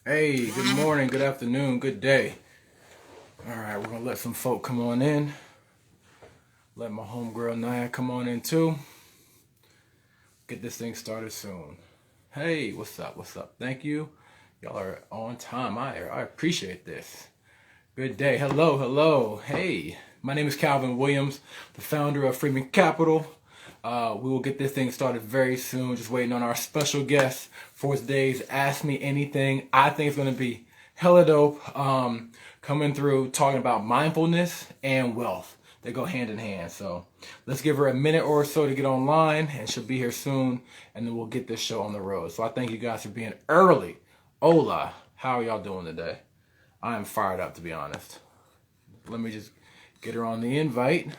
Hey, good morning, good afternoon, good day. All right, we're gonna let some folk come on in. Let my homegirl Naya come on in too. Get this thing started soon. Hey, what's up? What's up? Thank you. Y'all are on time. I appreciate this. Good day. Hello, hello. Hey, my name is Calvin Williams, the founder of Freeman Capital. We will get this thing started very soon. Just waiting on our special guest for today's Ask Me Anything. I think it's going to be hella dope. Coming through talking about mindfulness and wealth. They go hand in hand. So let's give her a minute or so to get online, and she'll be here soon. And then we'll get this show on the road. So I thank you guys for being early. Hola, how are y'all doing today? I am fired up, to be honest. Let me just get her on the invite.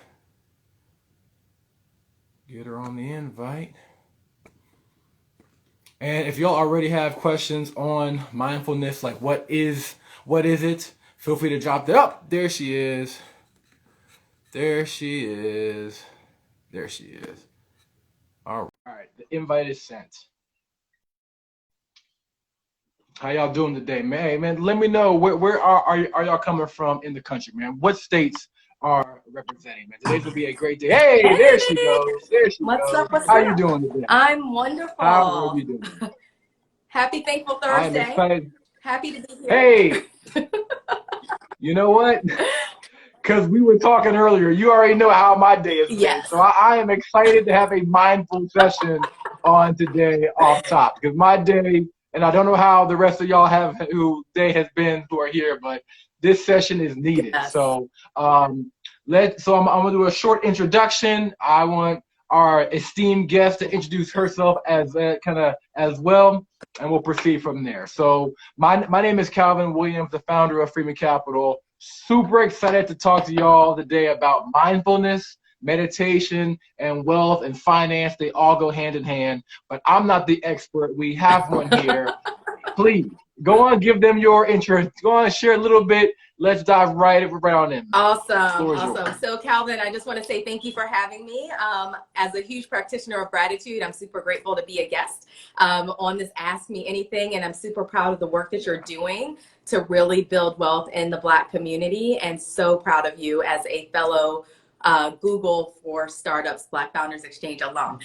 Get her on the invite. And if y'all already have questions on mindfulness, like what is it? Feel free to drop that up. There she is. There she is. There she is. All right. The invite is sent. How y'all doing today, man? Hey, man, let me know where are y'all coming from in the country, man? What states are representing, man? Today's gonna be a great day. Hey, Hey, there she goes. There she what's goes. up? What's How up? you doing today? I'm wonderful. How are you doing? Happy Thankful I am Thursday. excited. Happy to be here. Hey, you know what? Because we were talking earlier, you already know how my day has been. Yes. So I am excited to have a mindful session on today off top. Because my day, and I don't know how the rest of y'all have who day has been who are here, but this session is needed. Yes. So I'm gonna do a short introduction. I want our esteemed guest to introduce herself as as well, and we'll proceed from there. So my name is Calvin Williams, the founder of Freeman Capital. Super excited to talk to y'all today about mindfulness, meditation, and wealth and finance. They all go hand in hand, but I'm not the expert. We have one here. Please go on, give them your intro. Go on and share a little bit. Let's dive right on in. Awesome. So Calvin, I just want to say thank you for having me. As a huge practitioner of gratitude, I'm super grateful to be a guest on this Ask Me Anything, and I'm super proud of the work that you're doing to really build wealth in the Black community, and so proud of you as a fellow Google for Startups Black Founders Exchange alum.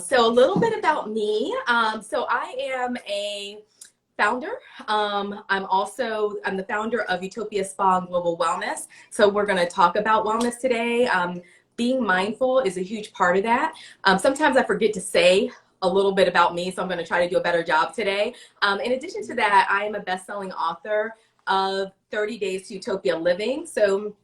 So a little bit about me. So I am a founder. I'm the founder of Utopia Spa and Global Wellness. So we're going to talk about wellness today. Being mindful is a huge part of that. Sometimes I forget to say a little bit about me, so I'm going to try to do a better job today. In addition to that, I am a best-selling author of 30 Days to Utopia Living. So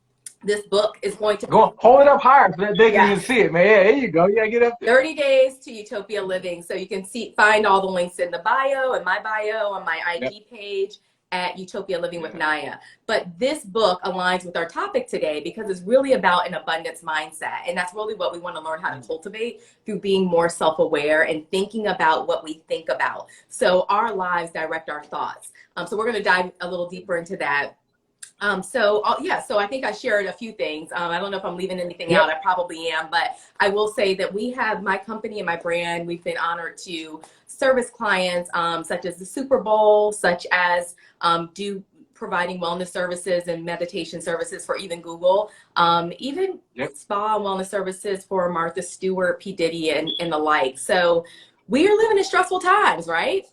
this book is going to hold it up higher so that they can even see it, man. Yeah, there you go. Yeah, get up there. 30 Days to Utopia Living. So you can find all the links in the bio and my bio on my IG page at Utopia Living with Naya. But this book aligns with our topic today because it's really about an abundance mindset. And that's really what we want to learn how to cultivate through being more self-aware and thinking about what we think about. So our lives direct our thoughts. So we're going to dive a little deeper into that. So I think I shared a few things. I don't know if I'm leaving anything out. I probably am, but I will say that we have my company and my brand. We've been honored to service clients such as the Super Bowl, such as providing wellness services and meditation services for even Google, even spa and wellness services for Martha Stewart, P. Diddy, and the like. So we are living in stressful times, right?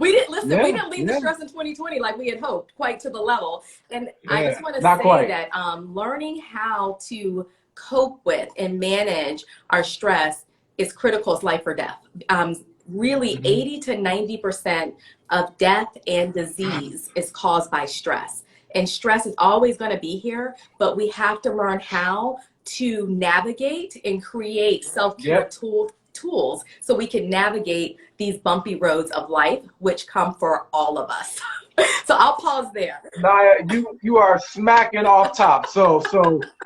We didn't leave the stress in 2020 like we had hoped, quite to the level. And I just want to say that learning how to cope with and manage our stress is critical. It's life or death. Really, 80 to 90% of death and disease is caused by stress. And stress is always going to be here, but we have to learn how to navigate and create self-care tools so we can navigate these bumpy roads of life, which come for all of us. So I'll pause there. Naya, you are smacking off top. So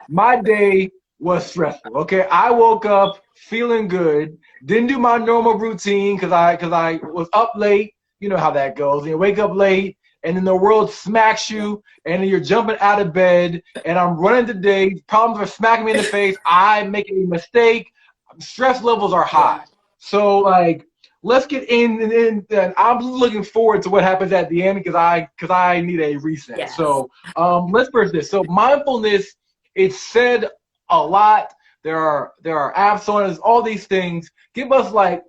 my day was stressful. Okay, I woke up feeling good. Didn't do my normal routine because I was up late. You know how that goes. You wake up late, and then the world smacks you, and then you're jumping out of bed, and I'm running today. Problems are smacking me in the face. I'm making a mistake. Stress levels are high. So like let's get in, and I'm looking forward to what happens at the end because I need a reset. Yes. So let's first this. So mindfulness, it's said a lot. There are apps on it, all these things. Give us like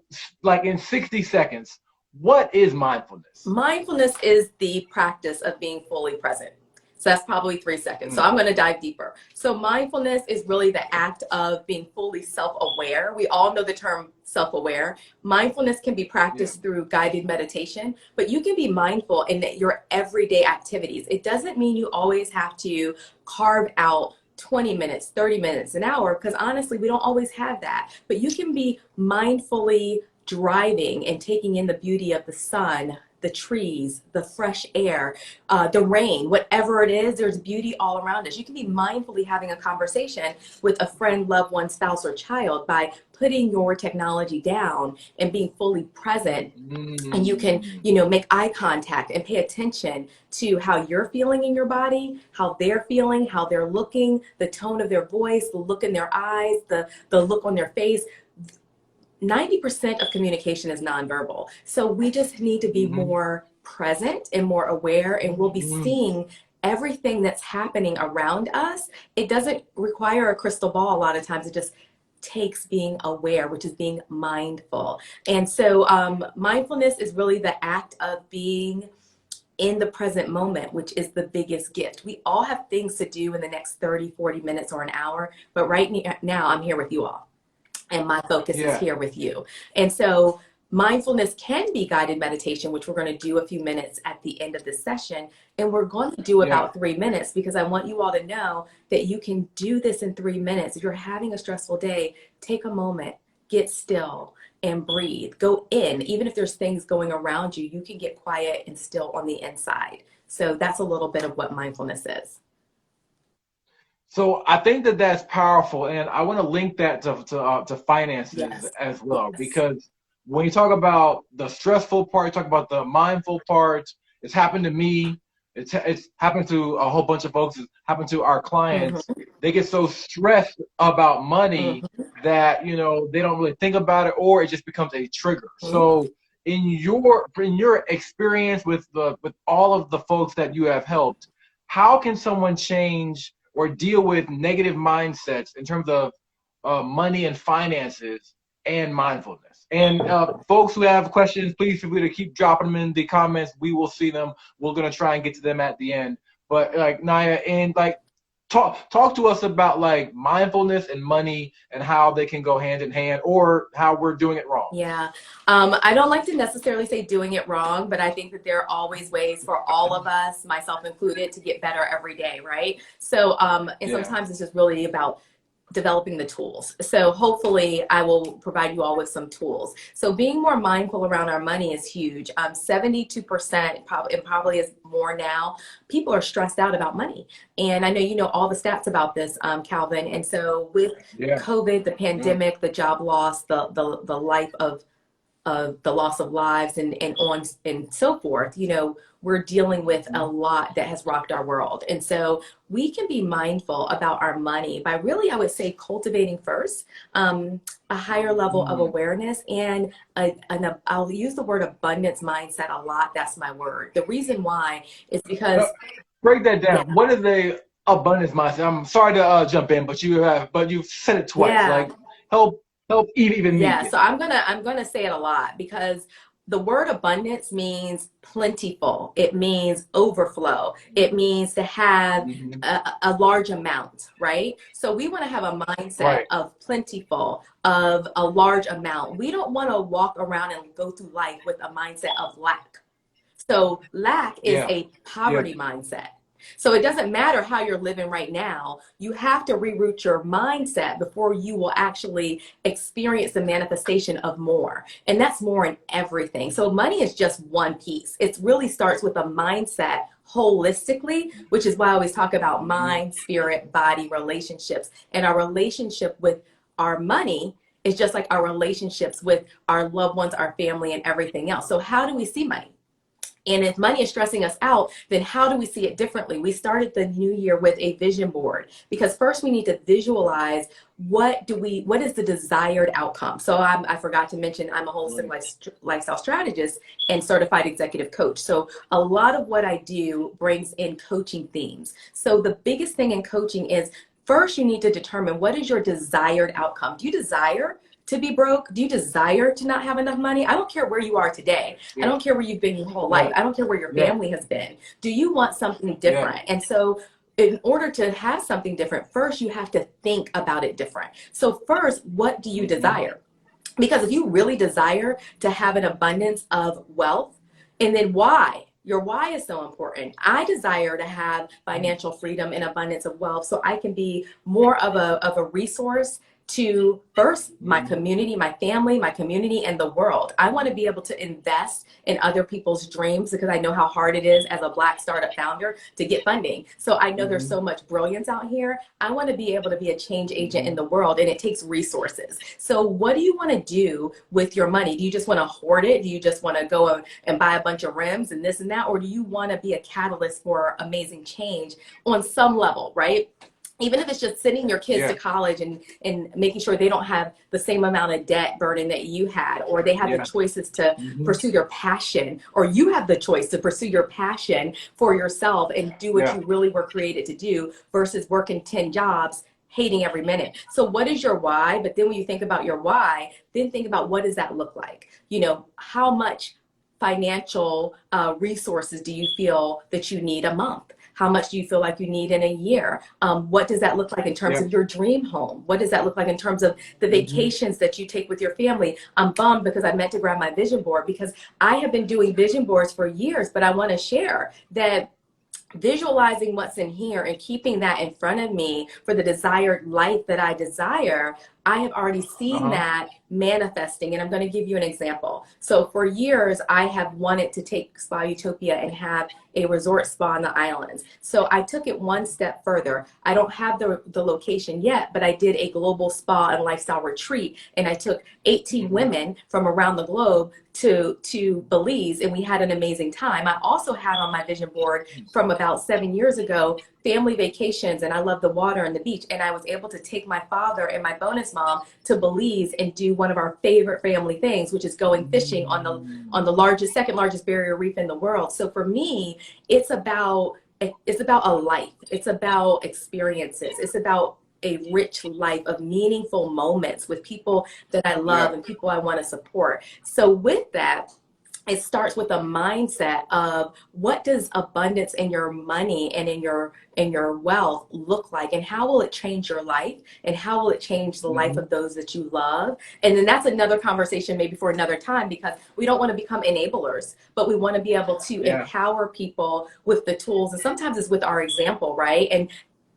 in 60 seconds, what is mindfulness? Mindfulness is the practice of being fully present. So that's probably 3 seconds. So I'm going to dive deeper. So mindfulness is really the act of being fully self-aware. We all know the term self-aware. Mindfulness can be practiced through guided meditation, but you can be mindful in your everyday activities. It doesn't mean you always have to carve out 20 minutes, 30 minutes, an hour, because honestly, we don't always have that. But you can be mindfully driving and taking in the beauty of the sun, the trees, the fresh air, the rain, whatever it is, there's beauty all around us. You can be mindfully having a conversation with a friend, loved one, spouse, or child by putting your technology down and being fully present. And you can, make eye contact and pay attention to how you're feeling in your body, how they're feeling, how they're looking, the tone of their voice, the look in their eyes, the look on their face. 90% of communication is nonverbal. So we just need to be more present and more aware, and we'll be seeing everything that's happening around us. It doesn't require a crystal ball a lot of times. It just takes being aware, which is being mindful. And so mindfulness is really the act of being in the present moment, which is the biggest gift. We all have things to do in the next 30, 40 minutes or an hour, but right now I'm here with you all. And my focus is here with you. And so mindfulness can be guided meditation, which we're going to do a few minutes at the end of this session. And we're going to do about 3 minutes, because I want you all to know that you can do this in 3 minutes. If you're having a stressful day, take a moment, get still and breathe. Go in. Even if there's things going around you, you can get quiet and still on the inside. So that's a little bit of what mindfulness is. So I think that that's powerful, and I want to link that to finances as well, because when you talk about the stressful part, you talk about the mindful part. It's happened to me. It's happened to a whole bunch of folks. It's happened to our clients. They get so stressed about money that they don't really think about it, or it just becomes a trigger. So in your experience with all of the folks that you have helped, how can someone change or deal with negative mindsets in terms of money and finances and mindfulness? And folks who have questions, please feel free to keep dropping them in the comments. We will see them. We're going to try and get to them at the end. But Naya, and talk to us about mindfulness and money and how they can go hand in hand, or how we're doing it wrong. Yeah. I don't like to necessarily say doing it wrong, but I think that there are always ways for all of us, myself included, to get better every day, right? So, and sometimes it's just really about developing the tools. So hopefully I will provide you all with some tools. So being more mindful around our money is huge. 72%, probably is more now, people are stressed out about money. And I know you know all the stats about this, Calvin. And so with COVID, the pandemic, the job loss, the life of the loss of lives and on and so forth, we're dealing with a lot that has rocked our world. And so we can be mindful about our money by really, I would say, cultivating first a higher level of awareness and I'll use the word abundance mindset a lot. That's my word. The reason why is because break that down. What is the abundance mindset? I'm sorry to jump in, but you've said it twice. Help even me. So I'm gonna say it a lot, because the word abundance means plentiful. It means overflow. It means to have a large amount, right? So we want to have a mindset of plentiful, of a large amount. We don't want to walk around and go through life with a mindset of lack. So lack is a poverty mindset. So it doesn't matter how you're living right now. You have to reroute your mindset before you will actually experience the manifestation of more. And that's more in everything. So money is just one piece. It really starts with a mindset holistically, which is why I always talk about mind, spirit, body, relationships. And our relationship with our money is just like our relationships with our loved ones, our family, and everything else. So how do we see money? And if money is stressing us out, then how do we see it differently? We started the new year with a vision board, because first we need to visualize what is the desired outcome. So I forgot to mention, I'm a holistic lifestyle strategist and certified executive coach. So a lot of what I do brings in coaching themes. So the biggest thing in coaching is, first you need to determine what is your desired outcome. Do you desire to be broke? Do you desire to not have enough money? I don't care where you are today. I don't care where you've been your whole life. I don't care where your family has been. Do you want something different? And so in order to have something different, first you have to think about it different. So first, what do you desire? Because if you really desire to have an abundance of wealth, and then why? Your why is so important. I desire to have financial freedom and abundance of wealth so I can be more of a resource to, first, my community, my family, my community, and the world. I want to be able to invest in other people's dreams, because I know how hard it is as a Black startup founder to get funding. So I know there's so much brilliance out here. I want to be able to be a change agent in the world, and it takes resources. So what do you want to do with your money? Do you just want to hoard it? Do you just want to go and buy a bunch of rims and this and that? Or do you want to be a catalyst for amazing change on some level, right? Even if it's just sending your kids to college and making sure they don't have the same amount of debt burden that you had, or they have the choices to pursue their passion, or you have the choice to pursue your passion for yourself and do what you really were created to do, versus working 10 jobs, hating every minute. So what is your why? But then when you think about your why, then think about, what does that look like? You know, how much financial resources do you feel that you need a month? How much do you feel like you need in a year? What does that look like in terms of your dream home? What does that look like in terms of the vacations that you take with your family? I'm bummed because I meant to grab my vision board, because I have been doing vision boards for years, but I want to share that visualizing what's in here and keeping that in front of me for the desired life that I desire, I have already seen that manifesting. And I'm going to give you an example. So for years, I have wanted to take Spa Utopia and have a resort spa in the islands. So I took it one step further. I don't have the location yet, but I did a global spa and lifestyle retreat. And I took 18 women from around the globe to Belize, and we had an amazing time. I also had on my vision board from about 7 years ago, family vacations, and I love the water and the beach. And I was able to take my father and my bonus mom to Belize and do one of our favorite family things, which is going fishing on the second largest barrier reef in the world. So for me, it's about a life. It's about experiences. It's about a rich life of meaningful moments with people that I love and people I want to support. So with that, it starts with a mindset of, what does abundance in your money and in your wealth look like, and how will it change your life, and how will it change the life of those that you love? And then that's another conversation maybe for another time, because we don't want to become enablers, but we want to be able to empower people with the tools. And sometimes it's with our example, right? And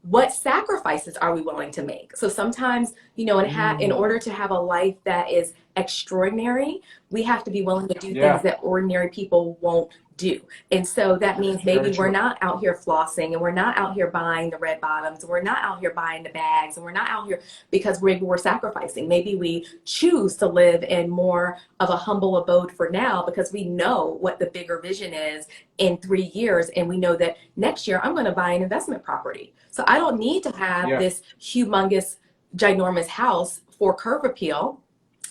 what sacrifices are we willing to make? So sometimes, you know, in order to have a life that is extraordinary, we have to be willing to do things that ordinary people won't do. And so that means maybe we're not out here flossing, and we're not out here buying the red bottoms, and we're not out here buying the bags, and we're not out here because maybe we're sacrificing. Maybe we choose to live in more of a humble abode for now, because we know what the bigger vision is in 3 years. And we know that next year I'm going to buy an investment property. So I don't need to have this humongous, ginormous house for curb appeal,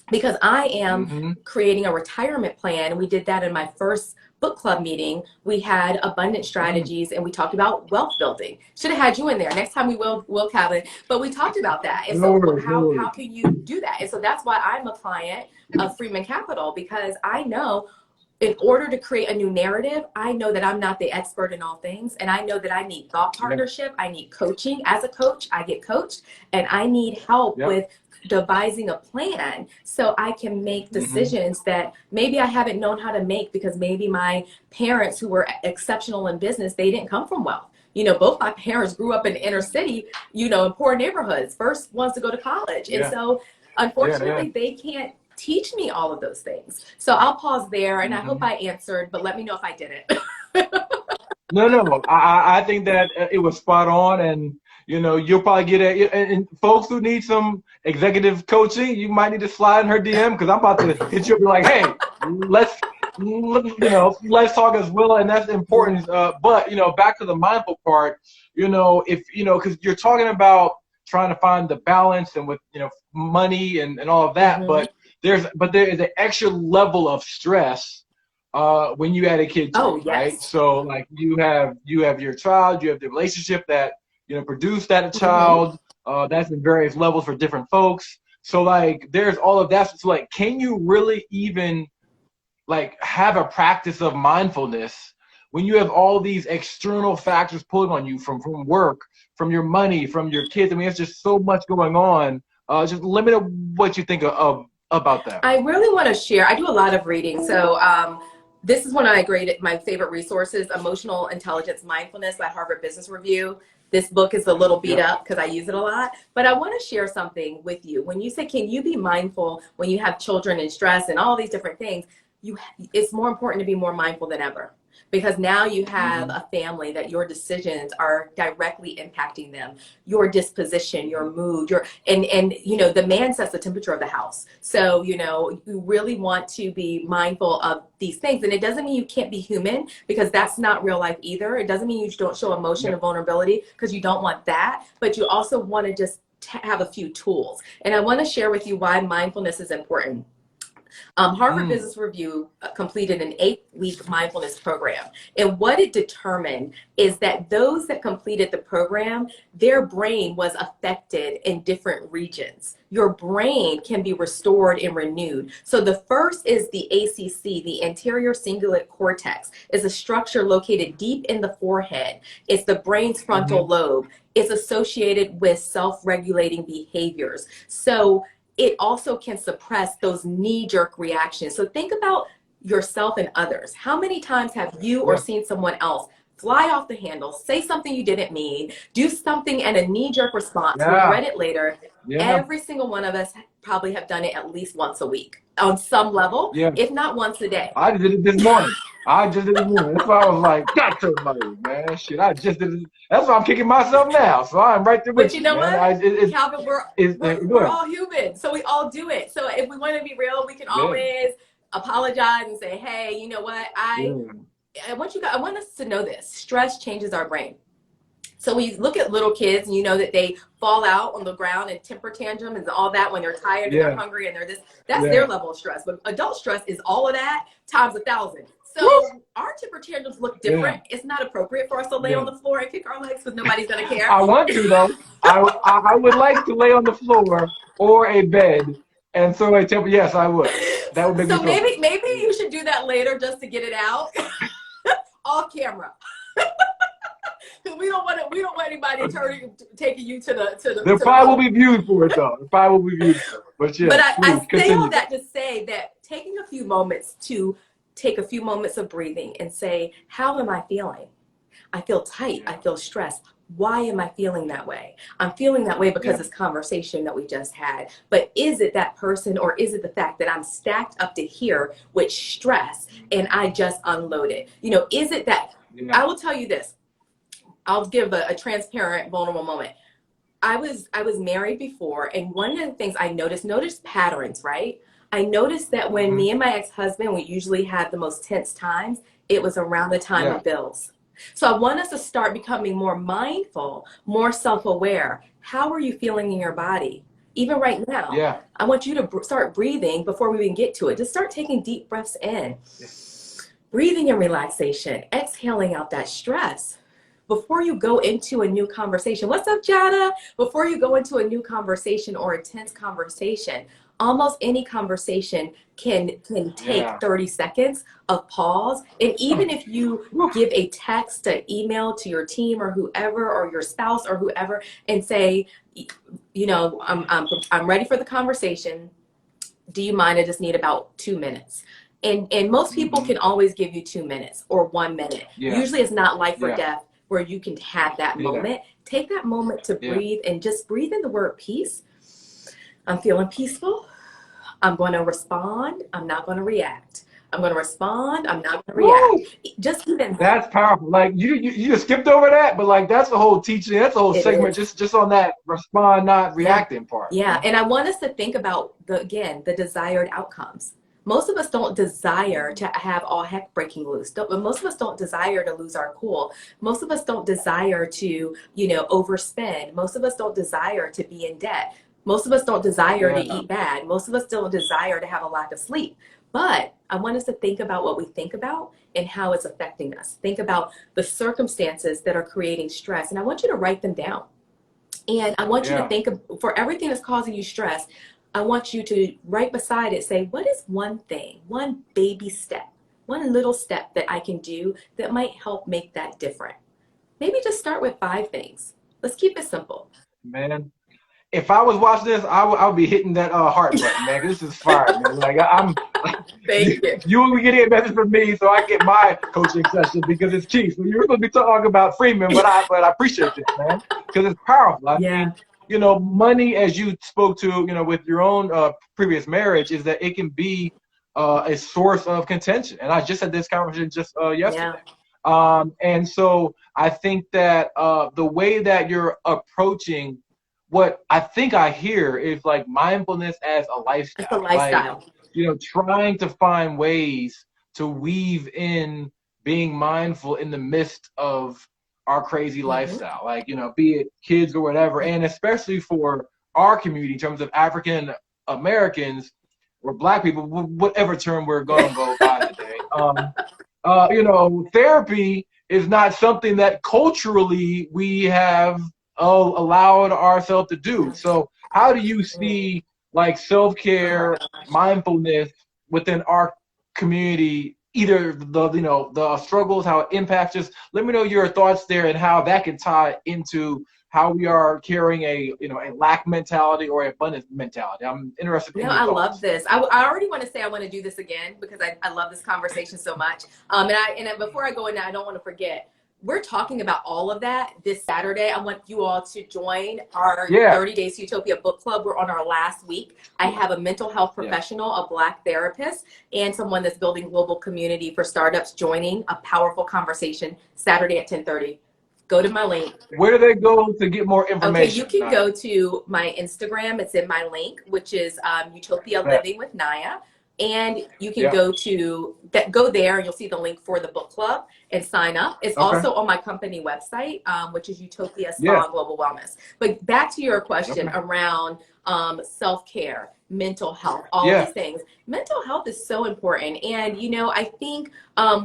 because I am creating a retirement plan. And we did that in my first book club meeting. We had abundant strategies, and we talked about wealth building. Should have had you in there. Next time we will, Calvin. But we talked about that. And so how can you do that? And so that's why I'm a client of Freeman Capital, because I know, in order to create a new narrative, I know that I'm not the expert in all things. And I know that I need thought partnership. I need coaching. As a coach, I get coached, and I need help with devising a plan so I can make decisions that maybe I haven't known how to make, because maybe my parents, who were exceptional in business, they didn't come from wealth. You know, both my parents grew up in the inner city, you know, in poor neighborhoods, first ones to go to college. And so unfortunately, they can't teach me all of those things. So I'll pause there, and I hope I answered, but let me know if I didn't. No. I think that it was spot on, and you know, you'll probably get it. And folks who need some executive coaching, you might need to slide in her DM, because I'm about to hit you up and be like, hey, let's let's talk as well, and that's important. But back to the mindful part. If because you're talking about trying to find the balance and with money and all of that, Mm-hmm. but there is an extra level of stress when you add a kid to Oh, it, right? yes. So like you have your child, you have the relationship that produced that Mm-hmm. child. That's in various levels for different folks. So like there's all of that. So like, can you really even like have a practice of mindfulness when you have all these external factors pulling on you from work, from your money, from your kids? I mean, it's just so much going on. Just limit what you think of about that. I really want to share. I do a lot of reading. So this is one of my favorite resources, Emotional Intelligence Mindfulness by Harvard Business Review. This book is a little beat up because I use it a lot, but I want to share something with you. When you say, can you be mindful when you have children and stress and all these different things, it's more important to be more mindful than ever. Because now you have a family that your decisions are directly impacting them, your disposition, your mood, and the man sets the temperature of the house. So you really want to be mindful of these things, and it doesn't mean you can't be human, because that's not real life either. It doesn't mean you don't show emotion and vulnerability, because you don't want that, but you also want to just have a few tools. And I want to share with you why mindfulness is important. Harvard Business Review completed an 8-week mindfulness program. And what it determined is that those that completed the program, their brain was affected in different regions. Your brain can be restored and renewed. So the first is the ACC, the anterior cingulate cortex. Is a structure located deep in the forehead. It's the brain's frontal lobe. It's associated with self-regulating behaviors. So it also can suppress those knee-jerk reactions. So think about yourself and others. How many times have you or seen someone else fly off the handle, say something you didn't mean, do something and a knee-jerk response, regret it later? Every single one of us probably have done it at least once a week on some level, if not once a day. I did it this morning. That's why I was like, God almighty, man. Shit, I just did it. That's why I'm kicking myself now. So I'm right there with But you know man. what, Calvin, we're all human, so we all do it. So if we want to be real, we can always apologize and say, hey, you know what, I want us to know this. Stress changes our brain. So when you look at little kids and you know that they fall out on the ground and temper tantrum and all that when they're tired and they're hungry and they're this, that's their level of stress. But adult stress is all of that times 1,000. So our temper tantrums look different. It's not appropriate for us to lay on the floor and kick our legs because nobody's going to care. I want to, though. I would like to lay on the floor or a bed and throw a temper. Yes, I would. That would make me feel So maybe you should do that later just to get it out off camera. We don't want anybody taking you to the. There probably will be views for it, though. There probably will be views for it. But yeah, but I say all that to say that taking a few moments to take a few moments of breathing and say, how am I feeling? I feel tight. I feel stressed. Why am I feeling that way? I'm feeling that way because this conversation that we just had. But is it that person, or is it the fact that I'm stacked up to here with stress and I just unloaded? Is it that? I will tell you this. I'll give a transparent, vulnerable moment. I was married before, and one of the things I noticed patterns, right? I noticed that when me and my ex-husband, we usually had the most tense times, it was around the time of bills. So I want us to start becoming more mindful, more self-aware. How are you feeling in your body? Even right now, I want you to start breathing before we even get to it. Just start taking deep breaths in, breathing in relaxation, exhaling out that stress. Before you go into a new conversation, what's up, Jada? Before you go into a new conversation or a tense conversation, almost any conversation can take 30 seconds of pause. And even if you give a text, an email to your team or whoever, or your spouse or whoever, and say, I'm ready for the conversation. Do you mind? I just need about 2 minutes. And most people can always give you 2 minutes or 1 minute. Usually it's not life or death, where you can have that moment. Take that moment to breathe and just breathe in the word peace. I'm feeling peaceful. I'm going to respond. I'm not going to react. I'm going to respond. I'm not going to react. Just even that's powerful. Like you just skipped over that, but like that's the whole teaching. That's the whole segment. Just on that respond, not reacting part. Yeah, and I want us to think about the desired outcomes. Most of us don't desire to have all heck breaking loose. Most of us don't desire to lose our cool. Most of us don't desire to, overspend. Most of us don't desire to be in debt. Most of us don't desire to eat bad. Most of us don't desire to have a lack of sleep. But I want us to think about what we think about and how it's affecting us. Think about the circumstances that are creating stress. And I want you to write them down. And I want you to think of, for everything that's causing you stress, I want you to right beside it say, what is one thing, one baby step, one little step that I can do that might help make that different? Maybe just start with 5 things. Let's keep it simple. Man, if I was watching this, I would be hitting that heart button, man. 'Cause this is fire, man. Like Thank you. you will be getting a message from me, so I get my coaching session because it's key. So you're going to be talking about Freeman, but I appreciate this, man, because it's powerful. I mean, money, as you spoke to, with your own previous marriage, is that it can be a source of contention. And I just had this conversation just yesterday. And so I think that the way that you're approaching what I think I hear is like mindfulness as a lifestyle. It's a lifestyle. Like, trying to find ways to weave in being mindful in the midst of our crazy lifestyle, like, be it kids or whatever. And especially for our community in terms of African Americans or Black people, whatever term we're going to go by today. Therapy is not something that culturally we have allowed ourselves to do. So how do you see like self-care, mindfulness within our community, either the struggles, how it impacts us? Let me know your thoughts there and how that can tie into how we are carrying a lack mentality or abundance mentality. I'm interested in your thoughts. I love this. I already want to say I want to do this again because I love this conversation so much. And before I go in, I don't want to forget, we're talking about all of that this Saturday. I want you all to join our 30 Days to Utopia book club. We're on our last week. I have a mental health professional, a Black therapist, and someone that's building global community for startups joining a powerful conversation Saturday at 10:30. Go to my link. Where do they go to get more information? Okay, you can go to my Instagram. It's in my link, which is Utopia Living with Naya. And you can go there and you'll see the link for the book club and sign up. It's also on my company website, which is Utopia Spa and Global Wellness. But back to your question around self-care, mental health, all of these things. Mental health is so important. And, I think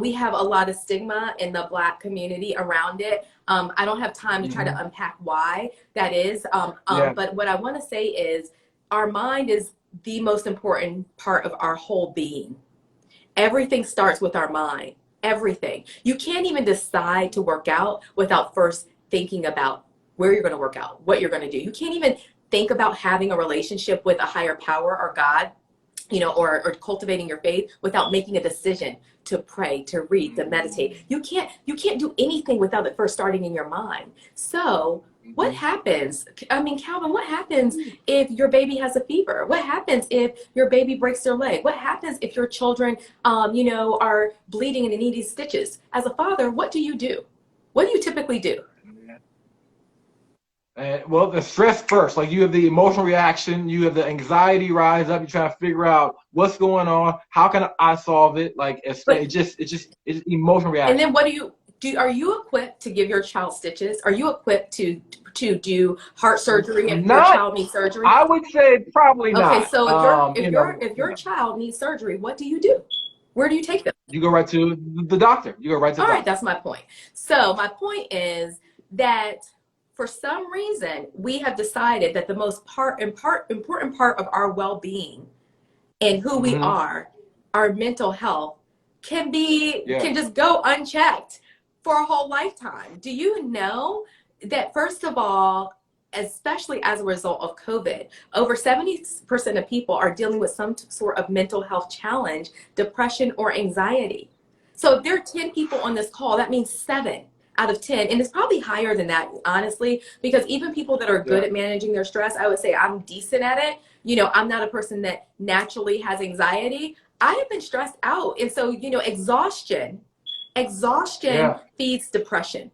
we have a lot of stigma in the Black community around it. I don't have time to try to unpack why that is. But what I want to say is our mind is the most important part of our whole being. Everything starts with our mind. Everything. You can't even decide to work out without first thinking about where you're going to work out, what you're going to do. You can't even think about having a relationship with a higher power or God, or cultivating your faith without making a decision to pray, to read, to meditate. You can't do anything without it first starting in your mind. So what happens? Calvin, what happens if your baby has a fever? What happens if your baby breaks their leg? What happens if your children, are bleeding and needing stitches? As a father, what do you do? What do you typically do? Well, the stress first, like you have the emotional reaction, you have the anxiety rise up, you try to figure out what's going on, how can I solve it? Like it's just emotional reaction. And then what do you do? Are you equipped to give your child stitches? Are you equipped to do heart surgery if your child needs surgery? I would say probably not. Okay, so if your child needs surgery, what do you do? Where do you take them? You go right to the doctor. You go right to the doctor. All right, that's my point. So my point is that for some reason, we have decided that the most important part of our well-being and who we are, our mental health, can just go unchecked for a whole lifetime. Do you know that, first of all, especially as a result of COVID, over 70% of people are dealing with some sort of mental health challenge, depression or anxiety. So if there are 10 people on this call, that means 7 out of 10, and it's probably higher than that, honestly, because even people that are good at managing their stress, I would say I'm decent at it. I'm not a person that naturally has anxiety. I have been stressed out. And so, exhaustion feeds depression.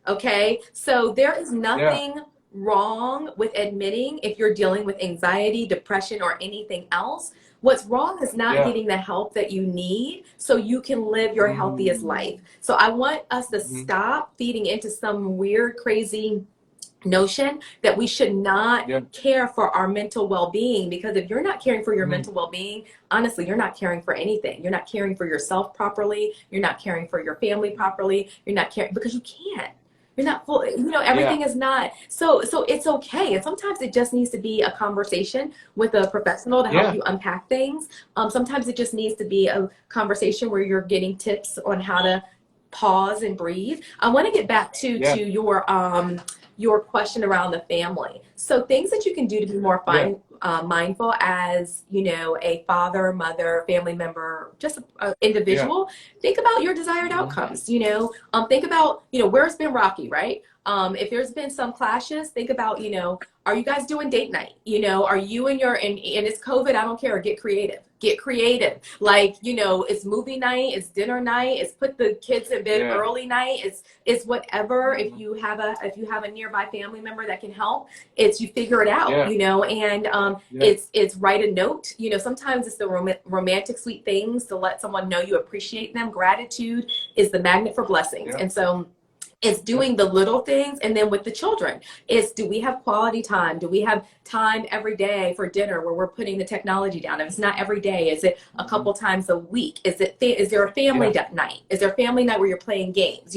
Okay. So there is nothing wrong with admitting if you're dealing with anxiety, depression, or anything else. What's wrong is not Yeah. getting the help that you need so you can live your healthiest life. So I want us to stop feeding into some weird, crazy notion that we should not Yeah. care for our mental well-being, because if you're not caring for your mental well-being, honestly, you're not caring for anything. You're not caring for yourself properly. You're not caring for your family properly. You're not caring because you can't. You're not full, Yeah. everything is not so it's okay. And sometimes it just needs to be a conversation with a professional to help Yeah. you unpack things. Sometimes it just needs to be a conversation where you're getting tips on how to pause and breathe. I want to get back to Yeah. your question around the family. So things that you can do to be more Yeah. mindful as, a father, mother, family member, just an Yeah. individual. Think about your desired outcomes. Think about, where it's been rocky, right? If there's been some clashes, think about, are you guys doing date night? Are you and and it's COVID, I don't care, get creative. Get creative. Like, it's movie night, it's dinner night, it's put the kids in bed Yeah. early night, it's whatever. If you have a nearby family member that can help, it's you figure it out, Yeah. and Yeah. it's write a note. Sometimes it's the romantic sweet things to let someone know you appreciate them. Gratitude is the magnet for blessings. Yeah. And so it's doing the little things. And then with the children, it's, do we have quality time? Do we have time every day for dinner where we're putting the technology down? If it's not every day, is it a couple times a week? Is there a family night? Is there a family night where you're playing games?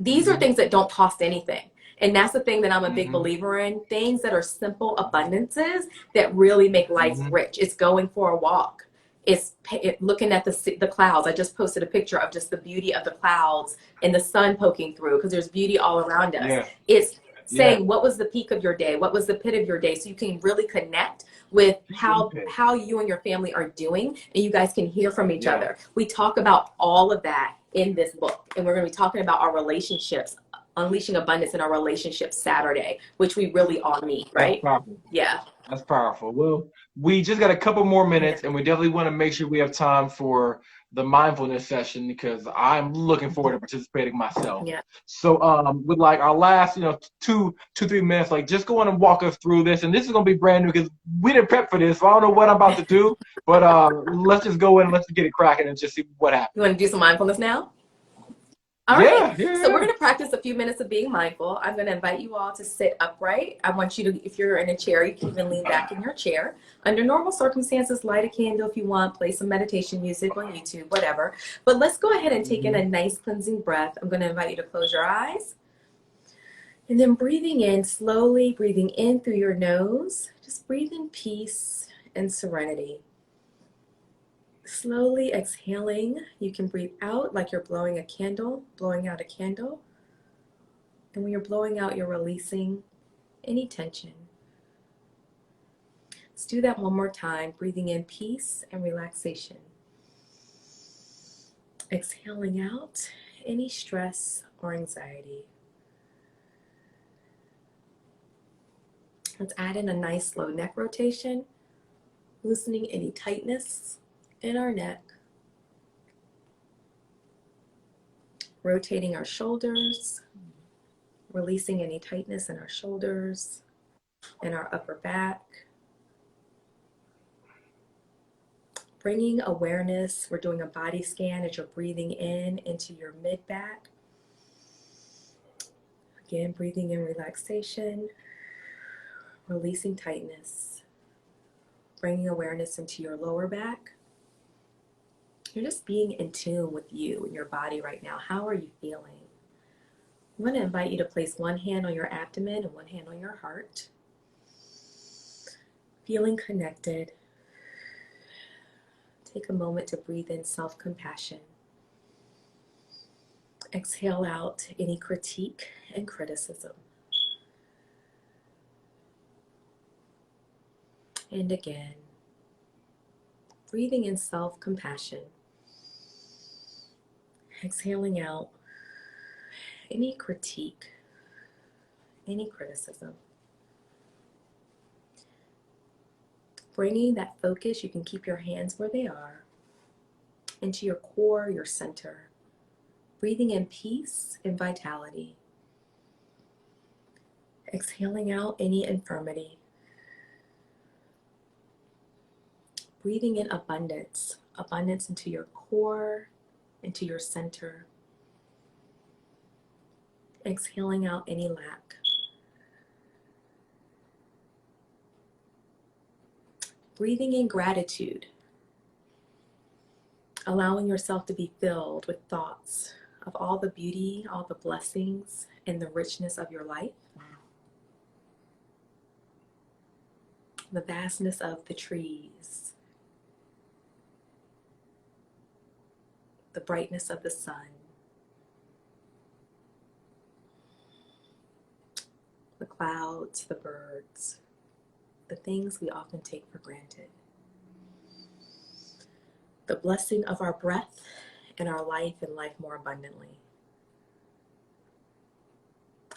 These are things that don't cost anything. And that's the thing that I'm a big believer in. Things that are simple abundances that really make life rich. It's going for a walk. It's looking at the clouds. I just posted a picture of just the beauty of the clouds and the sun poking through, because there's beauty all around us. Yeah. It's Yeah. saying, what was the peak of your day? What was the pit of your day? So you can really connect with how you and your family are doing, and you guys can hear from each other. We talk about all of that in this book, and we're going to be talking about our relationships, unleashing abundance in our relationships Saturday, which we really all need, right? That's powerful. Yeah. That's powerful. Well, we just got a couple more minutes, and we definitely want to make sure we have time for the mindfulness session, because I'm looking forward to participating myself. Yeah. So, with like our last, 2-3 minutes, like just go on and walk us through this. And this is gonna be brand new because we didn't prep for this, so I don't know what I'm about to do. But let's just go in and let's get it cracking and just see what happens. You want to do some mindfulness now? All right. Yeah. So we're going to practice a few minutes of being mindful. I'm going to invite you all to sit upright. I want you to, if you're in a chair, you can even lean back in your chair. Under normal circumstances, light a candle if you want, play some meditation music on YouTube, whatever. But let's go ahead and take in a nice cleansing breath. I'm going to invite you to close your eyes. And then breathing in, slowly breathing in through your nose. Just breathe in peace and serenity. Slowly exhaling, you can breathe out like you're blowing out a candle. And when you're blowing out, you're releasing any tension. Let's do that one more time, breathing in peace and relaxation. Exhaling out any stress or anxiety. Let's add in a nice slow neck rotation, loosening any tightness in our neck. Rotating our shoulders, releasing any tightness in our shoulders and our upper back. Bringing awareness, we're doing a body scan as you're breathing in into your mid-back. Again, breathing in relaxation, releasing tightness. Bringing awareness into your lower back. You're just being in tune with you and your body right now. How are you feeling? I'm going to invite you to place one hand on your abdomen and one hand on your heart. Feeling connected. Take a moment to breathe in self-compassion. Exhale out any critique and criticism. And again, breathing in self-compassion. Exhaling out any critique, any criticism. Bringing that focus, you can keep your hands where they are, into your core, your center. Breathing in peace and vitality. Exhaling out any infirmity. breathing in abundance, abundance into your core, into your center. Exhaling out any lack. Breathing in gratitude, allowing yourself to be filled with thoughts of all the beauty, all the blessings, and the richness of your life. The vastness of the trees, the brightness of the sun, the clouds, the birds, the things we often take for granted. The blessing of our breath and our life and life more abundantly.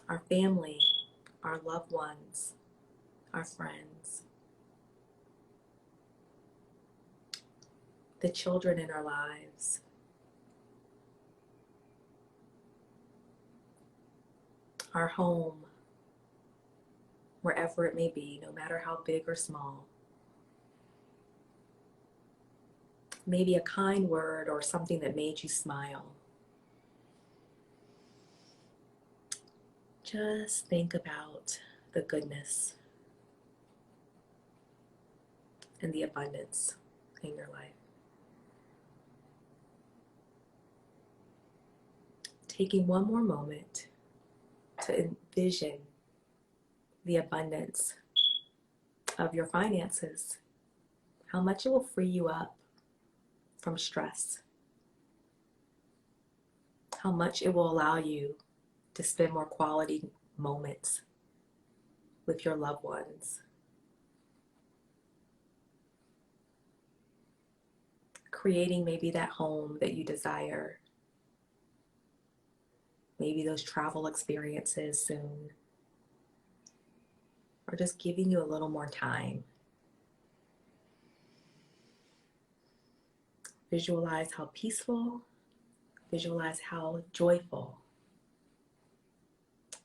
Our family, our loved ones, our friends, the children in our lives, our home, wherever it may be, no matter how big or small. Maybe a kind word or something that made you smile. Just think about the goodness and the abundance in your life. Taking one more moment to envision the abundance of your finances, how much it will free you up from stress, how much it will allow you to spend more quality moments with your loved ones. Creating maybe that home that you desire, maybe those travel experiences soon, or just giving you a little more time. Visualize how peaceful, visualize how joyful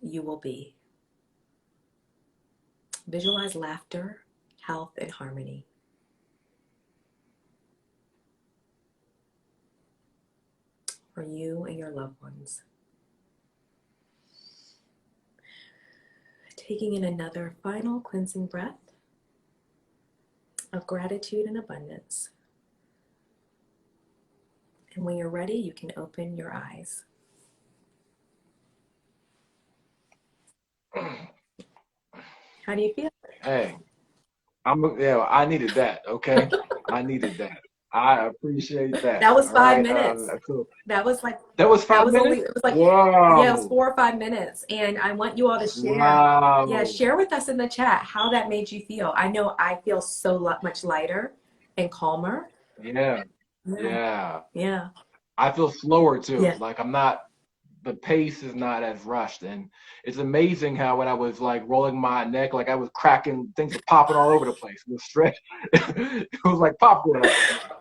you will be. Visualize laughter, health, and harmony. For you and your loved ones. Taking in another final cleansing breath of gratitude and abundance. And when you're ready, you can open your eyes. How do you feel? Hey, I needed that, okay? I needed that. I appreciate that. That was All 5 minutes. Cool. That was like That was that 5 was minutes? only, it was like, Wow. yeah, it was 4 or 5 minutes. And I want you all to share. Wow. Yeah, share with us in the chat how that made you feel. I know I feel so much lighter and calmer. Yeah. Yeah. Yeah. Yeah. I feel slower too. Yeah. Like the pace is not as rushed. And it's amazing how when I was like rolling my neck, like I was cracking, things were popping all over the place. It was stretch. It was like popcorn.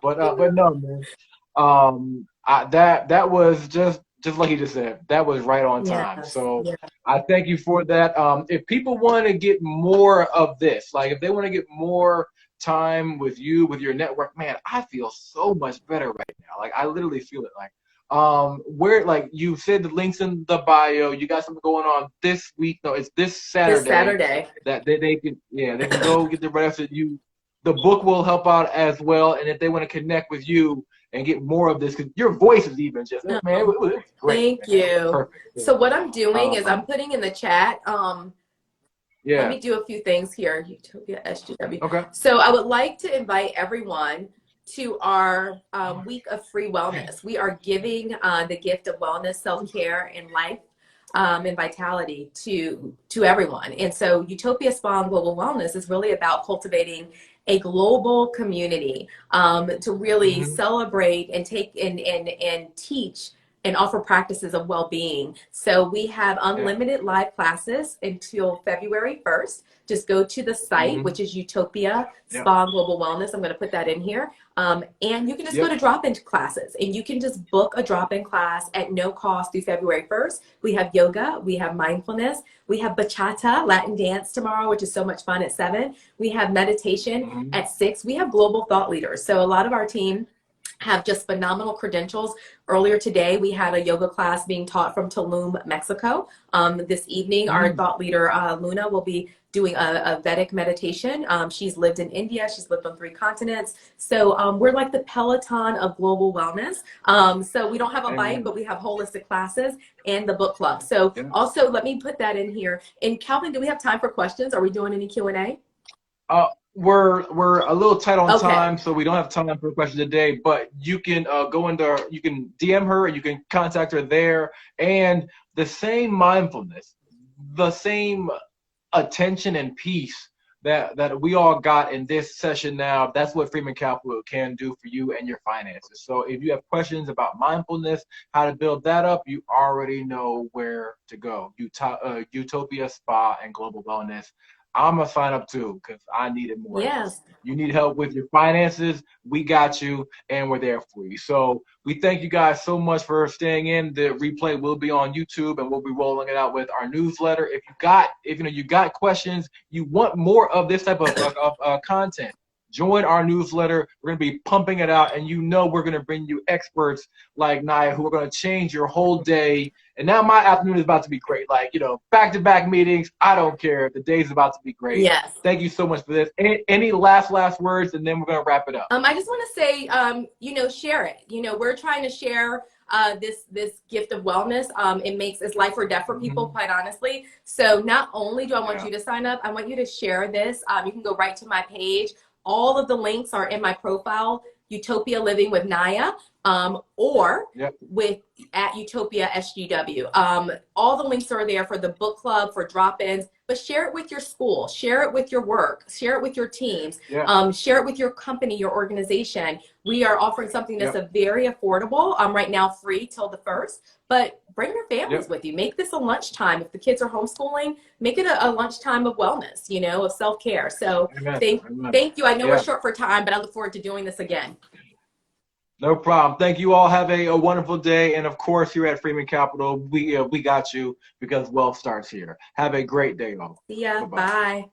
But no, man. That was just like he just said, that was right on time. Yes. So Yeah. I thank you for that. If people want to get more of this, like if they want to get more time with you, with your network, man, I feel so much better right now. Like I literally feel it. Like where, like you said, the links in the bio, you got something going on this week. No, it's this Saturday. This Saturday. That they can go get the rest of you. The book will help out as well, and if they want to connect with you and get more of this, because your voice is even just, man, it was great. Thank you. Perfect. So what I'm doing is I'm putting in the chat, yeah. let me do a few things here. Utopia SGW. Okay. So I would like to invite everyone to our week of free wellness. We are giving the gift of wellness, self-care, and life and vitality to everyone. And so Utopia Spa and Global Wellness is really about cultivating a global community to really celebrate and take and teach and offer practices of well-being. So we have unlimited live classes until February 1st. Just go to the site, which is Utopia Spa and Global Wellness. I'm going to put that in here. And you can just go to drop-in classes, and you can just book a drop-in class at no cost through February 1st. We have yoga, we have mindfulness, we have bachata, Latin dance tomorrow, which is so much fun at 7. We have meditation at 6. We have global thought leaders. So a lot of our team have just phenomenal credentials. Earlier today, we had a yoga class being taught from Tulum, Mexico. This evening, our thought leader, Luna, will be doing a Vedic meditation. She's lived in India. She's lived on 3 continents. So we're like the Peloton of global wellness. So we don't have a bike, but we have holistic classes and the book club. So also, let me put that in here. And Calvin, do we have time for questions? Are we doing any Q&A? We're a little tight on time, so we don't have time for a question today, but you can you can DM her, you can contact her there, and the same mindfulness, the same attention and peace that we all got in this session now, that's what Freeman Capital can do for you and your finances. So if you have questions about mindfulness, how to build that up, you already know where to go. Utopia Spa and Global Wellness. I'm going to sign up too because I need it more. Yes. You need help with your finances, we got you, and we're there for you. So we thank you guys so much for staying in. The replay will be on YouTube, and we'll be rolling it out with our newsletter. If you got questions, you want more of this type of content, join our newsletter. We're going to be pumping it out, and we're going to bring you experts like Naya who are going to change your whole day. And now my afternoon is about to be great. Back-to-back meetings. I don't care. The day's about to be great. Yes. Thank you so much for this. Any last words, and then we're going to wrap it up. I just want to say, share it. We're trying to share this gift of wellness. It's life or death for people, quite honestly. So not only do I want you to sign up, I want you to share this. You can go right to my page. All of the links are in my profile, Utopia Living with Naya, or with at Utopia SGW. All the links are there for the book club, for drop-ins, but share it with your school, share it with your work, share it with your teams, share it with your company, your organization. We are offering something that's a very affordable, right now free till the 1st, but bring your families with you. Make this a lunchtime. If the kids are homeschooling, make it a lunchtime of wellness, of self-care. So thank you. I know we're short for time, but I look forward to doing this again. No problem. Thank you all. Have a wonderful day. And of course, here at Freeman Capital, we got you because wealth starts here. Have a great day, all. See ya. Bye.